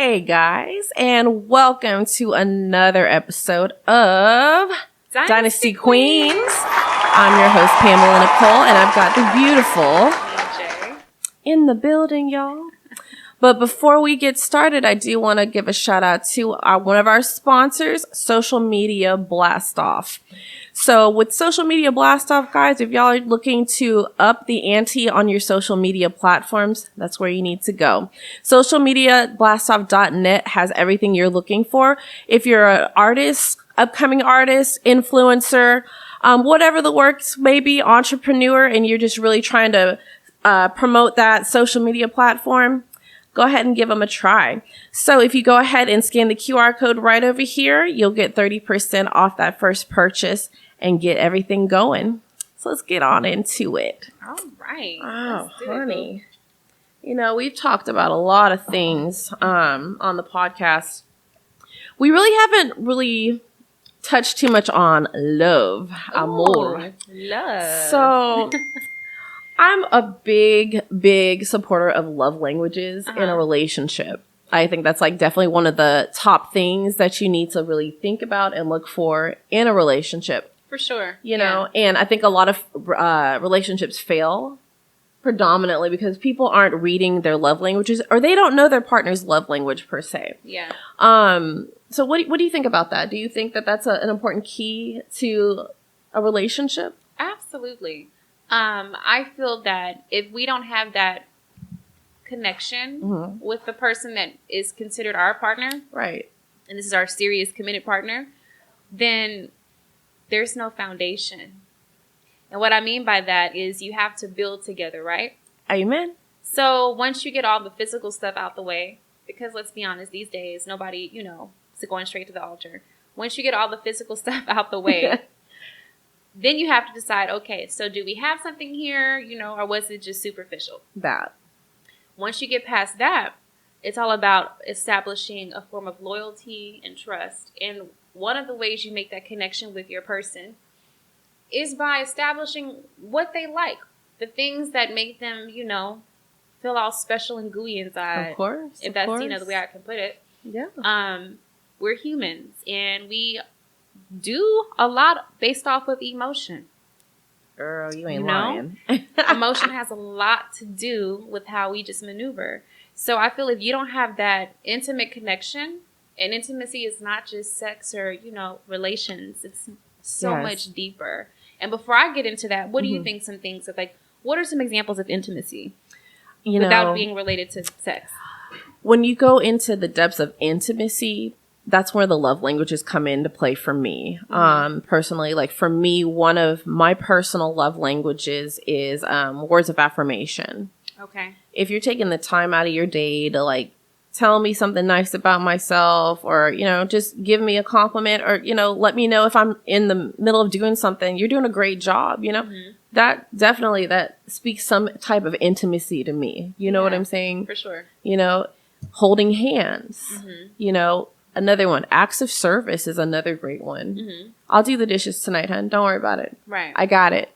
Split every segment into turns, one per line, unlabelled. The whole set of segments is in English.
Hey guys, and welcome to another episode of Dynasty Queens. I'm your host, Pamela Nicole, and I've got the beautiful
NiaJ
in the building, y'all. But before we get started, I do want to give a shout out to one of our sponsors, Social Media Blast Off. So with Social Media Blast Off, guys, if y'all are looking to up the ante on your social media platforms, that's where you need to go. Socialmediablastoff.net has everything you're looking for. If you're an artist, upcoming artist, influencer, whatever the works may be, entrepreneur, and you're just really trying to promote that social media platform, go ahead and give them a try. So if you go ahead and scan the QR code right over here, you'll get 30% off that first purchase and get everything going. So let's get on into it.
All right.
Oh, honey. You know, we've talked about a lot of things on the podcast. We really haven't touched too much on love, amor.
Love.
So I'm a big supporter of love languages in a relationship. I think that's like definitely one of the top things that you need to really think about and look for in a relationship.
For sure.
You know, and I think a lot of relationships fail predominantly because people aren't reading their love languages or they don't know their partner's love language per se.
Yeah.
So what do you think about that? Do you think that that's an important key to a relationship?
Absolutely. I feel that if we don't have that connection with the person that is considered our partner,
right,
and this is our serious committed partner, then there's no foundation. And what I mean by that is you have to build together, right?
Amen.
So once you get all the physical stuff out the way, because let's be honest, these days, nobody, is going straight to the altar. Once you get all the physical stuff out the way, then you have to decide, okay, so do we have something here, or was it just superficial?
That.
Once you get past that, it's all about establishing a form of loyalty and trust. And one of the ways you make that connection with your person is by establishing what they like, the things that make them, feel all special and gooey inside.
Of course.
If that's, the way I can put it.
Yeah.
We're humans and we do a lot based off of emotion.
Girl, you ain't lying.
Emotion has a lot to do with how we just maneuver. So I feel if you don't have that intimate connection, and intimacy is not just sex or, relations. It's so much deeper. And before I get into that, what do you think some things of what are some examples of intimacy without being related to sex?
When you go into the depths of intimacy, that's where the love languages come into play for me. Personally, for me, one of my personal love languages is words of affirmation.
Okay.
If you're taking the time out of your day to tell me something nice about myself or, just give me a compliment or, let me know if I'm in the middle of doing something, you're doing a great job, that definitely, that speaks some type of intimacy to me. You know what I'm saying?
For sure.
Holding hands, another one, acts of service is another great one. I'll do the dishes tonight, hon. Don't worry about it.
Right.
I got it.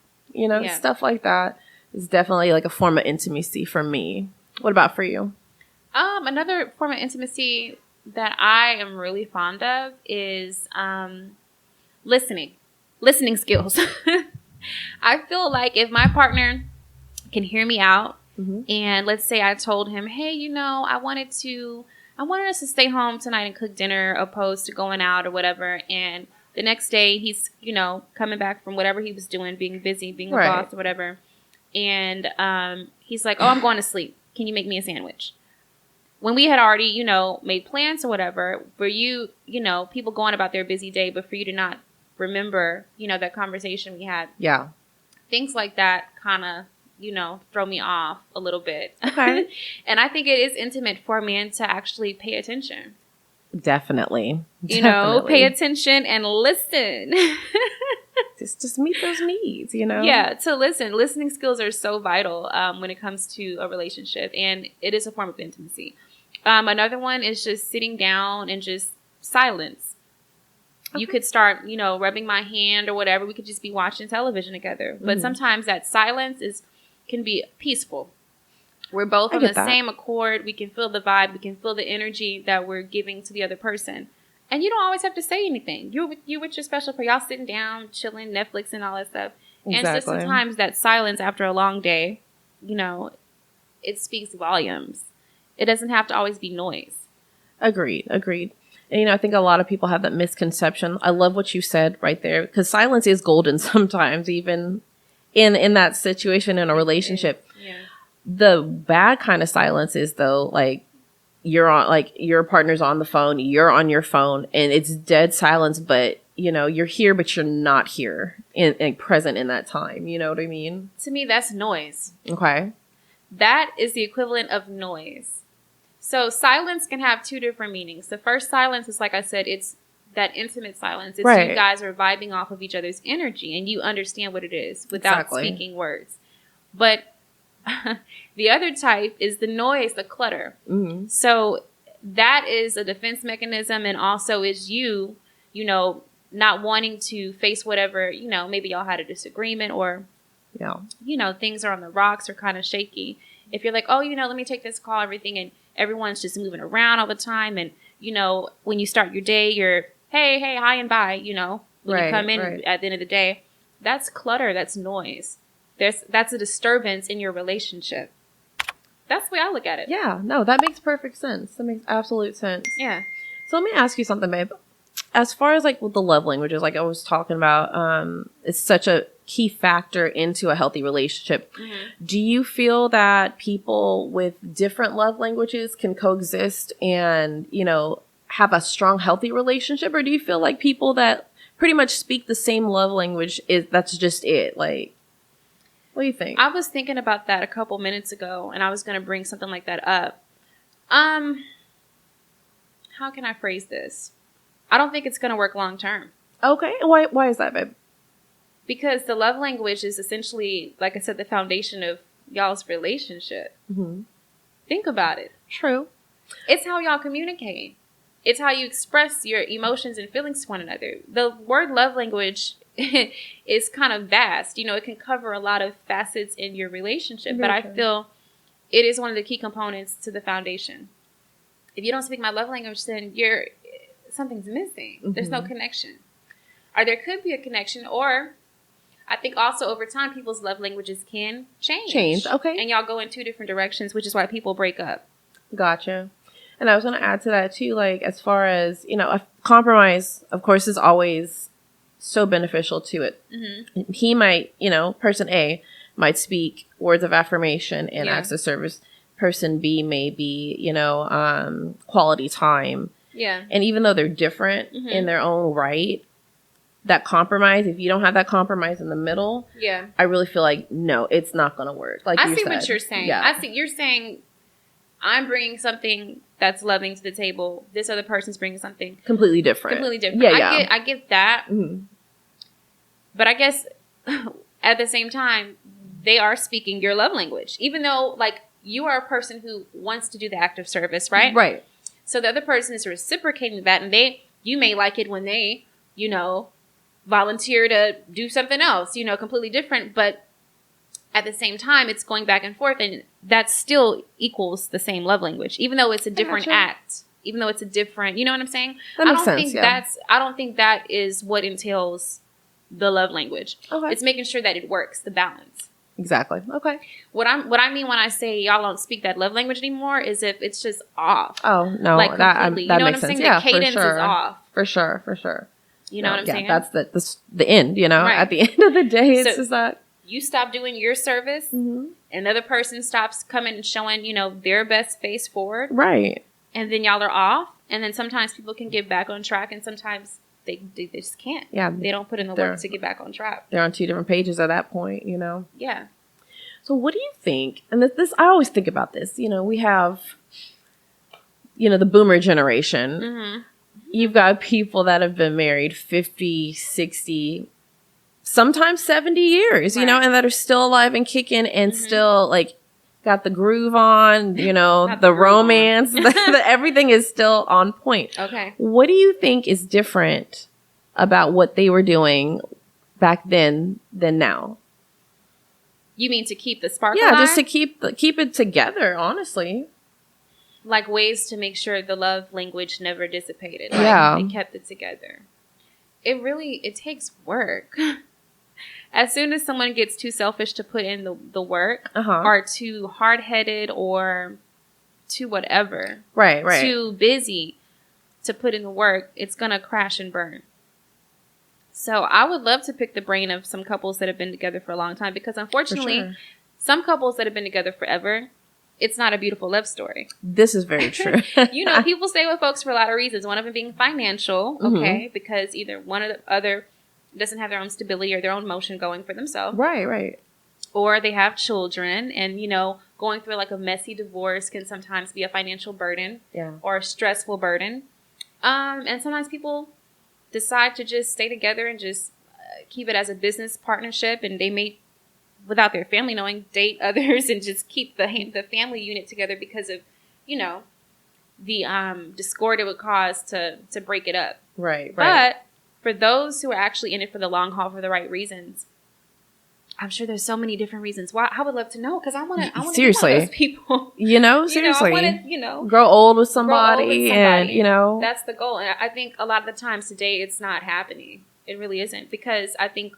Stuff like that is definitely a form of intimacy for me. What about for you?
Another form of intimacy that I am really fond of is listening skills. I feel like if my partner can hear me out, and let's say I told him, hey, I wanted us to stay home tonight and cook dinner opposed to going out or whatever. And the next day he's, coming back from whatever he was doing, being busy, being a boss or whatever. And he's like, oh, I'm going to sleep. Can you make me a sandwich? When we had already, made plans or whatever, for you, people going about their busy day, but for you to not remember, that conversation we had.
Yeah.
Things like that kind of, throw me off a little bit.
Okay.
And I think it is intimate for a man to actually pay attention.
Definitely.
Pay attention and listen.
just meet those needs,
Yeah, to listen. Listening skills are so vital when it comes to a relationship, and it is a form of intimacy. Another one is just sitting down and just silence. Okay. You could start, rubbing my hand or whatever. We could just be watching television together. But sometimes that silence can be peaceful. We're both on the same accord. We can feel the vibe. We can feel the energy that we're giving to the other person. And you don't always have to say anything. You with your special friend, y'all sitting down, chilling, Netflix and all that stuff. Exactly. And so sometimes that silence after a long day, you know, it speaks volumes. It doesn't have to always be noise. Agreed.
And, you know, I think a lot of people have that misconception. I love what you said right there, because silence is golden sometimes, even in that situation in a relationship.
Yeah.
The bad kind of silence is, though, like, you're on, like, your partner's on the phone, you're on your phone, and it's dead silence, but, you know, you're here, but you're not here and present in that time. You know what I mean?
To me, that's noise.
Okay.
That is the equivalent of noise. So silence can have two different meanings. The first silence is, like I said, it's that intimate silence. It's right. You guys are vibing off of each other's energy and you understand what it is without speaking words. But the other type is the noise, the clutter. Mm-hmm. So that is a defense mechanism, and also is you know, not wanting to face whatever, you know, maybe y'all had a disagreement or, you know, things are on the rocks or kind of shaky. If you're like, oh, you know, let me take this call, everything, and everyone's just moving around all the time. And, you know, when you start your day, you're, hey, hi and bye, you know, when you come in at the end of the day, that's clutter. That's noise. That's a disturbance in your relationship. That's the way I look at it.
Yeah, no, that makes perfect sense. That makes absolute sense.
Yeah.
So let me ask you something, babe. As far as like with the love languages, like I was talking about, it's such a key factor into a healthy relationship. Mm-hmm. Do you feel that people with different love languages can coexist and, you know, have a strong, healthy relationship? Or do you feel like people that pretty much speak the same love language, that's just it? Like, what do you think?
I was thinking about that a couple minutes ago, and I was going to bring something like that up. How can I phrase this? I don't think it's going to work long term.
Okay. Why is that, babe?
Because the love language is essentially, like I said, the foundation of y'all's relationship. Mm-hmm. Think about it.
True.
It's how y'all communicate. It's how you express your emotions and feelings to one another. The word love language is kind of vast. You know, it can cover a lot of facets in your relationship. But I feel it is one of the key components to the foundation. If you don't speak my love language, then something's missing. Mm-hmm. There's no connection. Or there could be a connection, or I think also over time, people's love languages can change.
Okay.
And y'all go in two different directions, which is why people break up.
Gotcha. And I was going to add to that too, like as far as, you know, a compromise, of course, is always so beneficial to it. Mm-hmm. He might, you know, person A might speak words of affirmation and acts of service. Person B may be, you know, quality time.
Yeah.
And even though they're different in their own right, that compromise, if you don't have that compromise in the middle, I really feel like, no, it's not going to work. Like
I see what you're saying. Yeah. I see you're saying I'm bringing something that's loving to the table. This other person's bringing something
completely different.
Yeah. I get that. Mm-hmm. But I guess at the same time, they are speaking your love language, even though like you are a person who wants to do the act of service, right?
Right.
So the other person is reciprocating that, and you may like it when they, you know, volunteer to do something else, you know, completely different. But at the same time, it's going back and forth, and that still equals the same love language, even though it's a different act, even though it's a different, you know what I'm saying?
That makes sense.
I don't think that is what entails the love language. Okay. It's making sure that it works, the balance.
Exactly. Okay.
What I mean when I say y'all don't speak that love language anymore is if it's just off.
Oh no,
like completely.
That
you know
makes
what I'm
sense.
saying? The cadence is off.
For sure.
You know what I'm saying?
That's the end. You know, at the end of the day, it's just that
you stop doing your service, another person stops coming and showing, you know, their best face forward,
right?
And then y'all are off, and then sometimes people can get back on track, and sometimes they just can't.
Yeah,
they don't put in the work to get back on track.
They're on two different pages at that point, you know.
Yeah.
So what do you think? And this I always think about this. You know, we have, you know, the boomer generation. Mm-hmm. You've got people that have been married 50, 60, sometimes 70 years, you know, and that are still alive and kicking and still like got the groove on, you know, the romance, everything is still on point.
Okay.
What do you think is different about what they were doing back then than now?
You mean to keep the spark
Yeah,
alive?
just to keep it together, honestly.
Like ways to make sure the love language never dissipated. Like
Yeah.
they kept it together. It takes work. As soon as someone gets too selfish to put in the work, or too hard-headed, or too whatever,
right,
too busy to put in the work, it's going to crash and burn. So I would love to pick the brain of some couples that have been together for a long time, because unfortunately, some couples that have been together forever, it's not a beautiful love story.
This is very true.
You know, people stay with folks for a lot of reasons. One of them being financial, okay, because either one or the other doesn't have their own stability or their own motion going for themselves.
Right.
Or they have children, and, you know, going through like a messy divorce can sometimes be a financial burden or a stressful burden. And sometimes people decide to just stay together and just keep it as a business partnership, and they may, without their family knowing, date others and just keep the family unit together because of, you know, the discord it would cause to break it up.
Right.
But for those who are actually in it for the long haul for the right reasons, I'm sure there's so many different reasons why. I would love to know, because I want to seriously be one of those people.
You know, seriously,
I want to,
grow old with somebody, and
that's the goal. And I think a lot of the times today it's not happening. It really isn't, because I think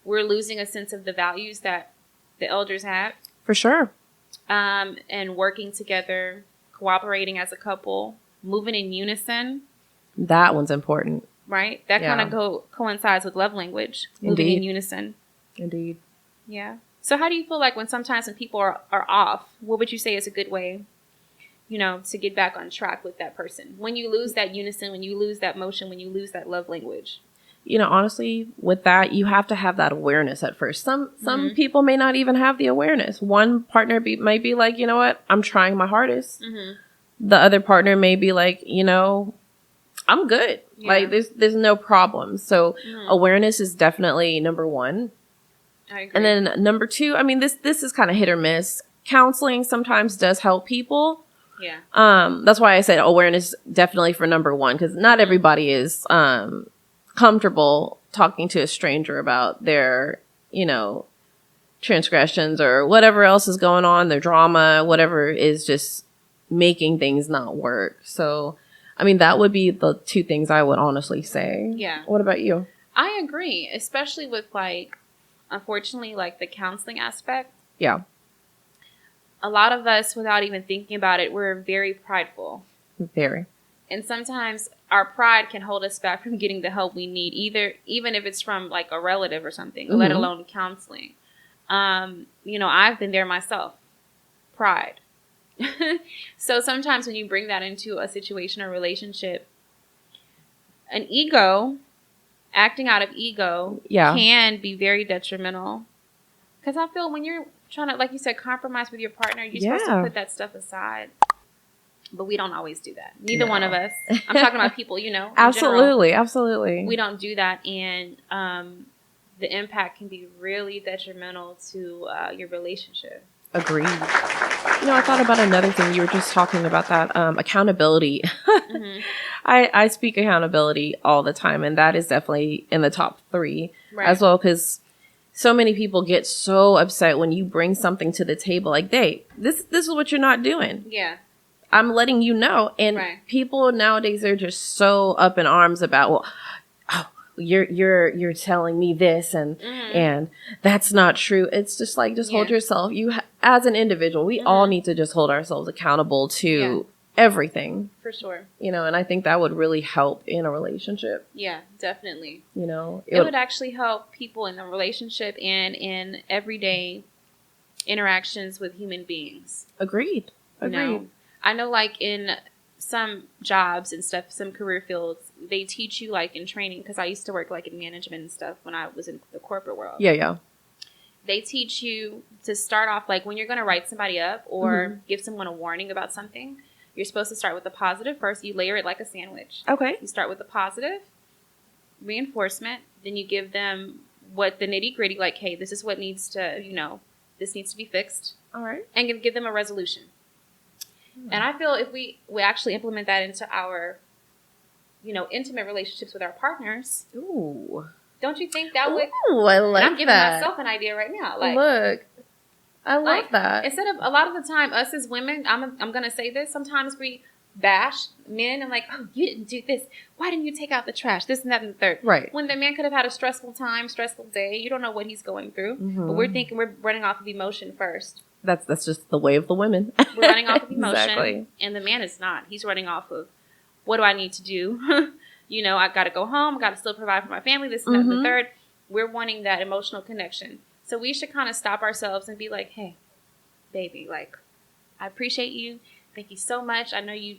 we're losing a sense of the values that the elders had. For sure. And working together, cooperating as a couple, moving in unison.
That one's important.
Right? That kind of coincides with love language. Moving in unison.
Indeed.
Yeah. So how do you feel like when people are off, what would you say is a good way, you know, to get back on track with that person? When you lose that unison, when you lose that motion, when you lose that love language?
You know, honestly, with that, you have to have that awareness at first. Some people may not even have the awareness. One partner might be like, you know what, I'm trying my hardest. The other partner may be like, you know, I'm good. Yeah. Like there's no problem. So awareness is definitely number one.
I agree.
And then number two, I mean, this is kind of hit or miss. Counseling sometimes does help people.
Yeah.
That's why I said awareness definitely for number one, because not everybody is comfortable talking to a stranger about their, you know, transgressions or whatever else is going on, their drama, whatever is just making things not work. So, I mean, that would be the two things I would honestly say.
Yeah.
What about you?
I agree, especially with, like, unfortunately, like the counseling aspect.
Yeah.
A lot of us, without even thinking about it, we're very prideful.
Very. And
sometimes our pride can hold us back from getting the help we need, even if it's from like a relative or something, let alone counseling. You know, I've been there myself. Pride. So sometimes when you bring that into a situation or relationship, an ego, acting out of ego, can be very detrimental. Because I feel when you're trying to, like you said, compromise with your partner, you're supposed to put that stuff aside. But we don't always do that. Neither one of us. I'm talking about people, you know.
Absolutely. Absolutely.
We don't do that. And the impact can be really detrimental to your relationship.
Agreed. You know, I thought about another thing. You were just talking about that accountability. I speak accountability all the time, and that is definitely in the top 3 as well, because so many people get so upset when you bring something to the table like, hey, this is what you're not doing.
Yeah.
I'm letting you know. And people nowadays are just so up in arms about, well, oh, you're telling me this and that's not true. It's just like, just hold yourself. As an individual, we all need to just hold ourselves accountable to everything.
For sure.
You know, and I think that would really help in a relationship.
Yeah, definitely.
You know,
it would actually help people in the relationship and in everyday interactions with human beings.
Agreed.
You know? I know, like, in some jobs and stuff, some career fields, they teach you, like, in training, because I used to work, like, in management and stuff when I was in the corporate world.
Yeah.
They teach you to start off, like, when you're going to write somebody up or give someone a warning about something, you're supposed to start with the positive first. You layer it like a sandwich.
Okay.
You start with the positive reinforcement. Then you give them what the nitty-gritty, like, hey, this is what needs to, you know, this needs to be fixed.
All right.
And give them a resolution. And I feel if we actually implement that into our, you know, intimate relationships with our partners.
Ooh.
Don't you think that would?
Ooh, I like that.
I'm giving myself an idea right now. Like,
look, I love that.
Instead of, a lot of the time, us as women, I'm going to say this, sometimes we bash men and like, oh, you didn't do this. Why didn't you take out the trash? This and that and the third.
Right.
When the man could have had a stressful time, stressful day. You don't know what he's going through. But we're thinking we're running off of emotion first.
That's just the way of the women.
We're running off of emotion.
Exactly.
And the man is not. He's running off of, what do I need to do? You know, I got to go home. I got to still provide for my family. This and that and the third. We're wanting that emotional connection. So we should kind of stop ourselves and be like, hey, baby, like, I appreciate you. Thank you so much. I know you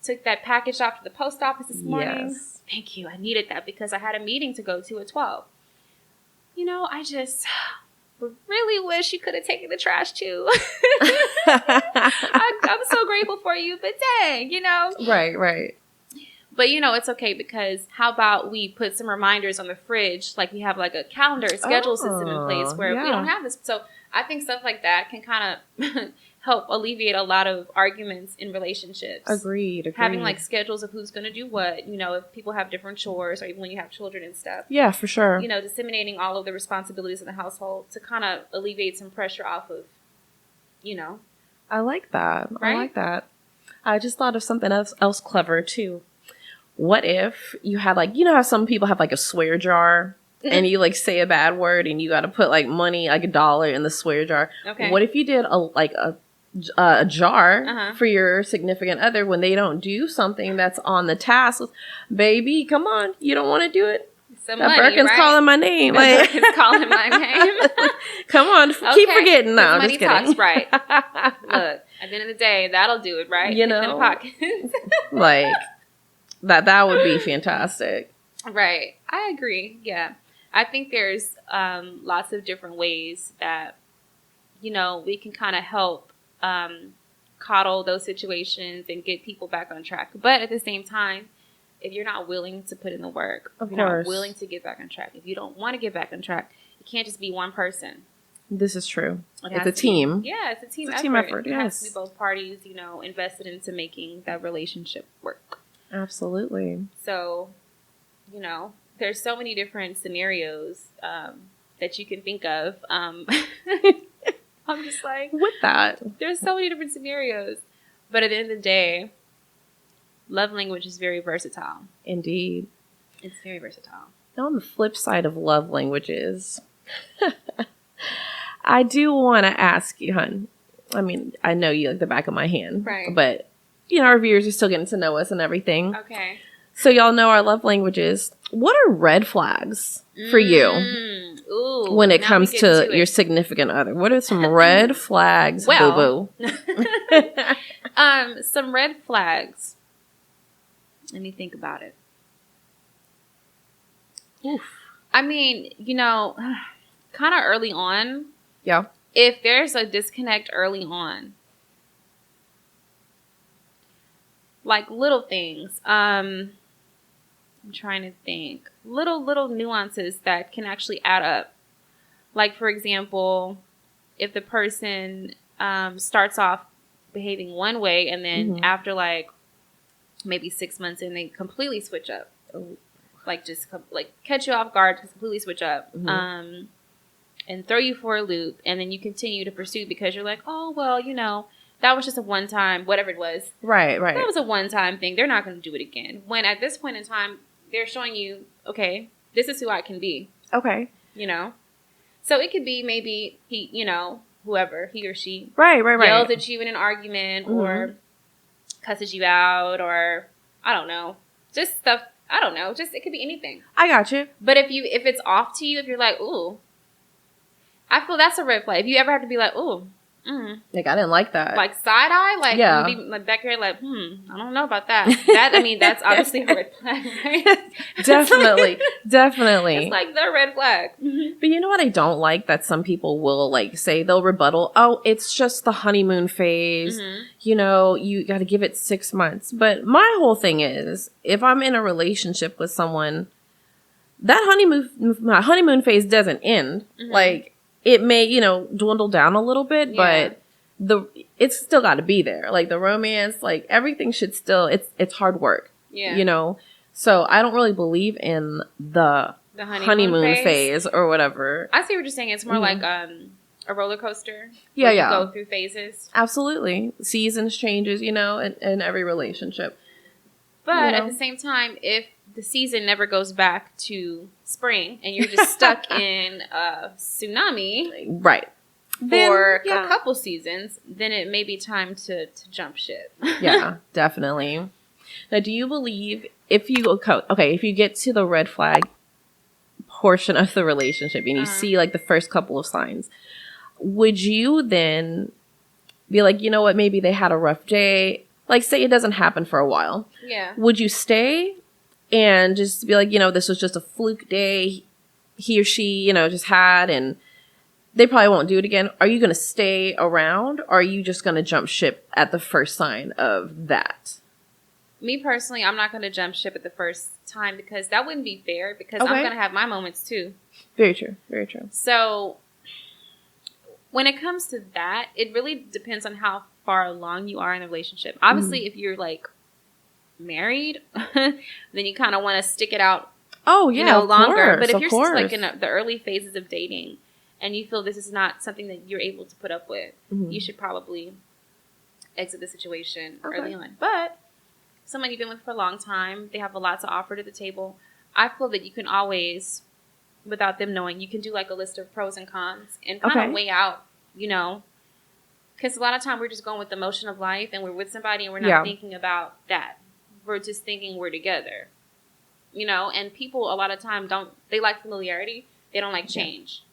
took that package off to the post office this morning.
Yes.
Thank you. I needed that because I had a meeting to go to at 12. You know, I just really wish you could have taken the trash too. I'm so grateful for you, but dang, you know.
Right.
But, you know, it's okay because how about we put some reminders on the fridge? Like we have like a calendar, schedule system in place where we don't have this. So I think stuff like that can kind of help alleviate a lot of arguments in relationships.
Agreed.
Having like schedules of who's going to do what, you know, if people have different chores or even when you have children and stuff.
Yeah, for sure.
You know, disseminating all of the responsibilities in the household to kind of alleviate some pressure off of, you know.
I like that.
Right?
I like that. I just thought of something else clever too. What if you had like, you know how some people have like a swear jar and you like say a bad word and you got to put like money, like $1 in the swear jar. Okay. What if you did a jar for your significant other when they don't do something that's on the task? Baby, come on. You don't want to do it?
Some
that
money,
Birkin's
right?
calling my name.
Like, Birkin's calling my name.
Come on. Okay. Keep forgetting now.
Money
just kidding.
Talks, right. Look, at the end of the day, that'll do it, right?
You know.
In the pocket.
Like, that would be fantastic.
Right. I agree. Yeah. I think there's lots of different ways that, you know, we can kind of help coddle those situations and get people back on track. But at the same time, if you're not willing to put in the work, if you're not willing to get back on track, if you don't want to get back on track, it can't just be one person.
This is true. It's a team.
It's a team effort. It has to be both parties, you know, invested into making that relationship work.
Absolutely.
So, you know, there's so many different scenarios that you can think of. I'm just like,
with that,
there's so many different scenarios. But at the end of the day, love language is very versatile.
Indeed.
It's very versatile.
Now, on the flip side of love languages, I do want to ask you, hon. I mean, I know you like the back of my hand. Right. But, you know, our viewers are still getting to know us and everything.
Okay.
So y'all know our love languages. What are red flags for you when it comes to your significant other? What are some red flags, boo-boo?
Some red flags. Let me think about it. Oof. I mean, you know, kind of early on.
Yeah.
If there's a disconnect early on, like little things, I'm trying to think. Little nuances that can actually add up. Like, for example, if the person starts off behaving one way and then after like maybe 6 months in, they completely switch up. Like just like catch you off guard, just completely switch up. And throw you for a loop. And then you continue to pursue because you're like, oh, well, you know, that was just a one-time, whatever it was.
Right.
That was a one-time thing. They're not going to do it again. When at this point in time, they're showing you, okay, this is who I can be.
Okay.
You know? So it could be maybe he, you know, whoever, he or she.
Right.
Yells at you in an argument or cusses you out or, I don't know, just stuff. I don't know. Just, it could be anything.
I got you.
But if it's off to you, if you're like, ooh, I feel that's a red flag. If you ever have to be like, ooh,
like, I didn't like that.
Like, side eye? Like,
yeah.
Be like back here, like, I don't know about that. That, I mean, that's obviously a red flag, right?
Definitely.
It's like the red flag.
But you know what I don't like? That some people will, like, say, they'll rebuttal, oh, it's just the honeymoon phase. You know, you got to give it 6 months. But my whole thing is, if I'm in a relationship with someone, that honeymoon phase doesn't end. Like, it may, you know, dwindle down a little bit, but it's still got to be there. Like the romance, like everything should still, it's hard work, you know? So I don't really believe in the honeymoon phase or whatever.
I see what you're saying. It's more like, a roller coaster.
Yeah,
You go through phases.
Absolutely. Seasons changes, in every relationship.
But at the same time, if the season never goes back to spring and you're just stuck in a tsunami,
right,
for a couple seasons, then it may be time to jump ship.
Yeah, definitely. Now, do you believe if you get to the red flag portion of the relationship and you see like the first couple of signs, would you then be like, you know what, maybe they had a rough day? Like, say it doesn't happen for a while.
Yeah.
Would you stay and just be like, this was just a fluke day he or she, just had, and they probably won't do it again? Are you going to stay around, or are you just going to jump ship at the first sign of that?
Me personally, I'm not going to jump ship at the first time because that wouldn't be fair, because I'm going to have my moments too. Very true. Very true. So when it comes to that, it really depends on how far along you are in the relationship. Obviously, if you're like married, then you kind of want to stick it out. Oh yeah, longer. But if you're just like in the early phases of dating and you feel this is not something that you're able to put up with, you should probably exit the situation early on. But someone you've been with for a long time, they have a lot to offer to the table. I feel that you can always, without them knowing, you can do like a list of pros and cons and kind of weigh out, because a lot of time we're just going with the emotion of life and we're with somebody and we're not thinking about that. We're just thinking we're together, and people a lot of time they like familiarity. They don't like change.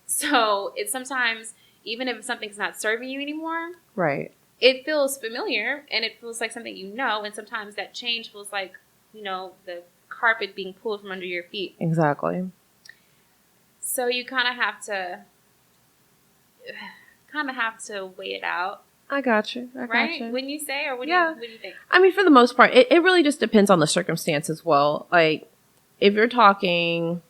So it's sometimes, even if something's not serving you anymore, right, it feels familiar and it feels like something and sometimes that change feels like, the carpet being pulled from under your feet. Exactly. So you kind of have to weigh it out. I got you. Right? Wouldn't you say, or what do you think?
I mean, for the most part, it really just depends on the circumstance as well. Like, if you're talking,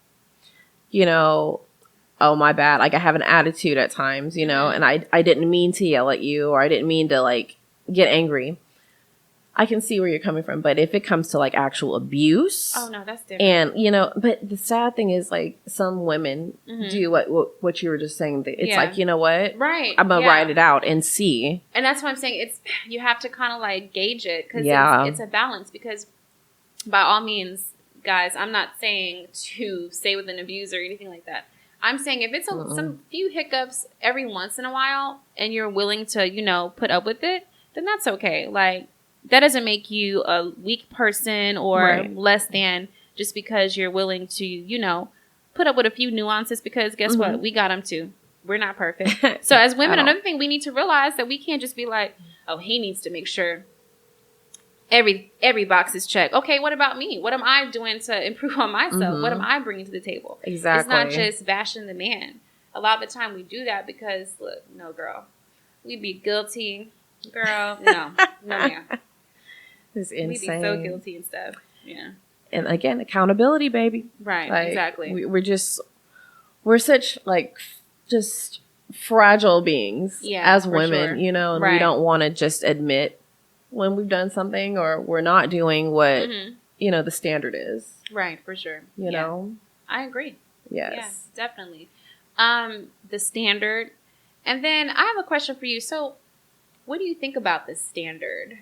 oh, my bad, like I have an attitude at times, and I didn't mean to yell at you, or I didn't mean to like get angry. I can see where you're coming from, but if it comes to like actual abuse,
oh no, that's different.
And but the sad thing is, like, some women do what you were just saying. It's like, you know what, right? I'm gonna ride it out and see.
And that's what I'm saying. You have to kind of like gauge it, because it's a balance. Because by all means, guys, I'm not saying to stay with an abuser or anything like that. I'm saying if it's some few hiccups every once in a while and you're willing to, put up with it, then that's okay. Like, that doesn't make you a weak person or less than just because you're willing to, put up with a few nuances, because guess what? We got them too. We're not perfect. So as women, another thing we need to realize that we can't just be like, oh, he needs to make sure every box is checked. Okay, what about me? What am I doing to improve on myself? What am I bringing to the table? Exactly. It's not just bashing the man. A lot of the time we do that because, look, no, girl. We'd be guilty. Girl, no, ma'am.
It's insane.
We'd be so guilty and stuff. Yeah.
And again, accountability, baby.
Right,
like,
exactly.
We're such like just fragile beings as women,
sure.
And we don't want to just admit when we've done something or we're not doing what, the standard is.
Right, for sure.
You know?
I agree.
Yes.
Yeah, definitely. The standard. And then I have a question for you. So, what do you think about the standard?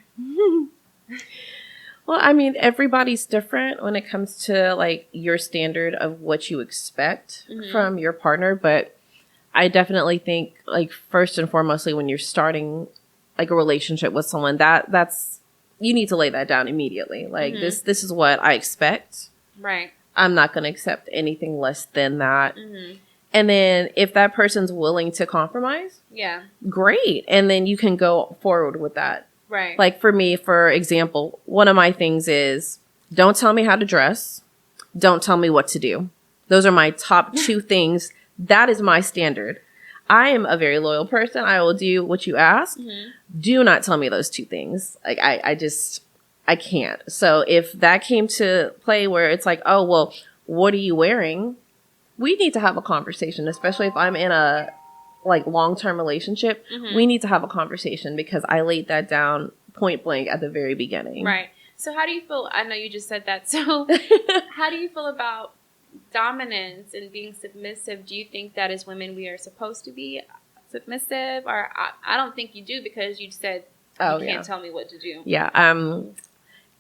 Well, I mean, everybody's different when it comes to like your standard of what you expect from your partner. But I definitely think, like, first and foremostly, when you're starting like a relationship with someone, that's you need to lay that down immediately. Like, this is what I expect.
Right.
I'm not going to accept anything less than that. And then if that person's willing to compromise, great. And then you can go forward with that.
Right.
Like, for me, for example, one of my things is, don't tell me how to dress. Don't tell me what to do. Those are my top two things. That is my standard. I am a very loyal person. I will do what you ask. Do not tell me those two things. Like, I can't. So if that came to play where it's like, oh, well, what are you wearing? We need to have a conversation, especially if I'm in a like long-term relationship. We need to have a conversation, because I laid that down point blank at the very beginning.
Right. So how do you feel? I know you just said that. So how do you feel about dominance and being submissive? Do you think that as women we are supposed to be? submissive? Or I don't think you do, because you said you can't tell me what to do.
Yeah.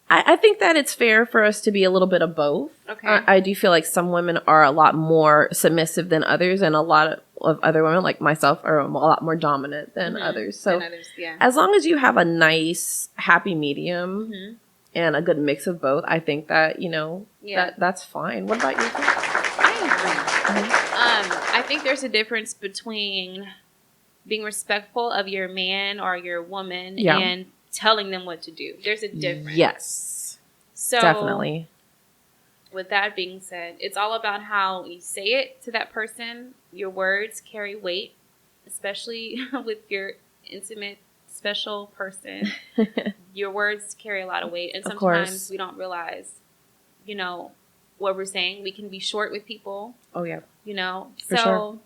I think that it's fair for us to be a little bit of both.
Okay.
I do feel like some women are a lot more submissive than others, and a lot of other women, like myself, are a lot more dominant than others. So as long as you have a nice, happy medium and a good mix of both, I think that, that's fine. What about you?
I agree. I think there's a difference between being respectful of your man or your woman and telling them what to do. There's a difference.
Yes.
So
definitely.
With that being said, it's all about how you say it to that person. Your words carry weight, especially with your intimate, special person. Your words carry a lot of weight. And sometimes we don't realize, what we're saying. We can be short with people.
Oh, yeah.
For sure.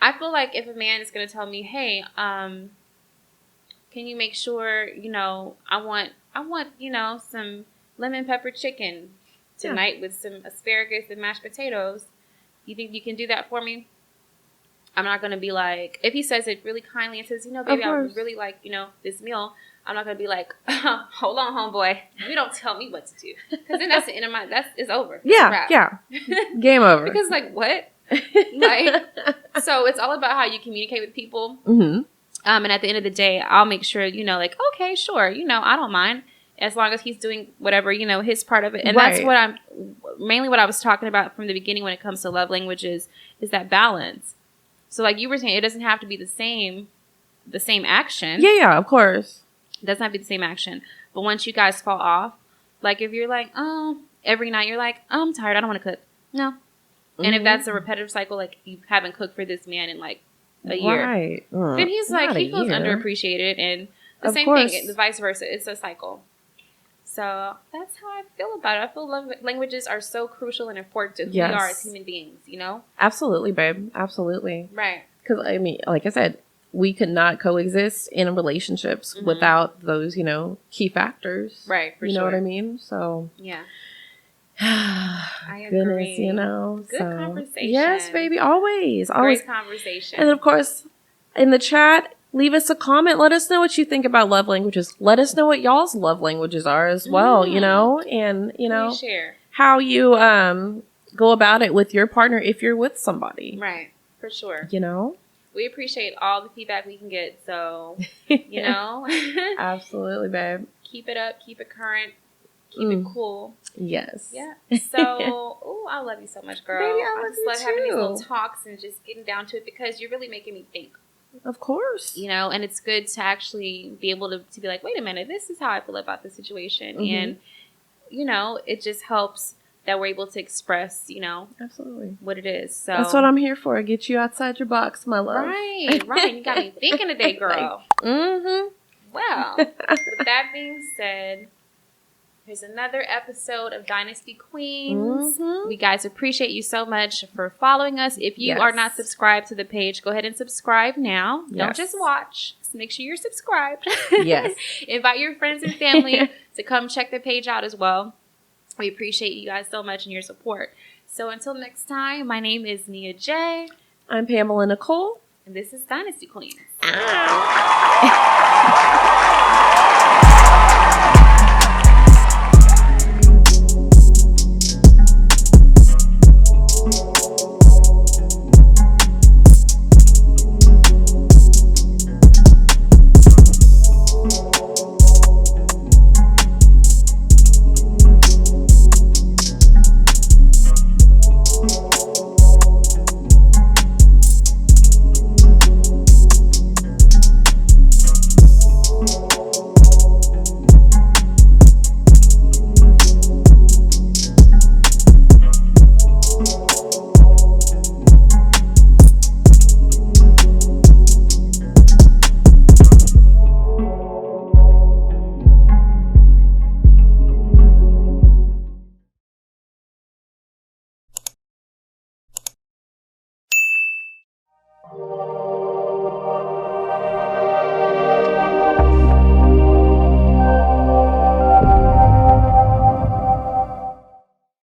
I feel like if a man is going to tell me, hey, can you make sure, I want, some lemon pepper chicken tonight with some asparagus and mashed potatoes. You think you can do that for me? I'm not going to be like, if he says it really kindly and says, baby, I would really like, this meal. I'm not going to be like, hold on, homeboy. You don't tell me what to do. Because then that's the end of it's over.
Yeah, yeah. Game over.
Because what? So it's all about how you communicate with people. And at the end of the day, I'll make sure, okay, sure, I don't mind. As long as he's doing whatever, his part of it. And that's what I was talking about from the beginning when it comes to love languages, is that balance. So like you were saying, it doesn't have to be the same action.
Yeah, of course.
It doesn't have to be the same action. But once you guys fall off, like if you're like, every night you're like, I'm tired, I don't want to cook. No. And if that's a repetitive cycle, like you haven't cooked for this man in like a year, then he's like, he feels underappreciated. And the same thing, the vice versa. It's a cycle. So that's how I feel about it. I feel love languages are so crucial and important to who we are as human beings,
Absolutely, babe. Absolutely.
Right.
Because, I mean, like I said, we could not coexist in relationships without those, key factors.
Right, for
sure. You know what I mean? So.
Yeah.
I agree. Goodness,
Good conversation.
Yes, baby. Always.
Great conversation.
And of course, in the chat, leave us a comment. Let us know what you think about love languages. Let us know what y'all's love languages are as well, and,
please share
how you go about it with your partner if you're with somebody.
Right. For sure.
We
appreciate all the feedback we can get. So,
Absolutely, babe.
Keep it up. Keep it current. Keep it cool.
Yes.
Yeah. So, I love you so much, girl.
Baby, I
love having these little talks and just getting down to it, because you're really making me think.
Of course.
And it's good to actually be able to be like, wait a minute, this is how I feel about the situation. And, it just helps that we're able to express,
absolutely
what it is. So
that's what I'm here for. Get you outside your box, my love.
Right. You got me thinking today, girl. Well, with that being said, here's another episode of Dynasty Queens. We guys appreciate you so much for following us. If you are not subscribed to the page, go ahead and subscribe now. Don't just watch. Just make sure you're subscribed.
Yes.
Invite your friends and family to come check the page out as well. We appreciate you guys so much and your support. So until next time, my name is NiaJ.
I'm Pamela Nicole.
And this is Dynasty Queens.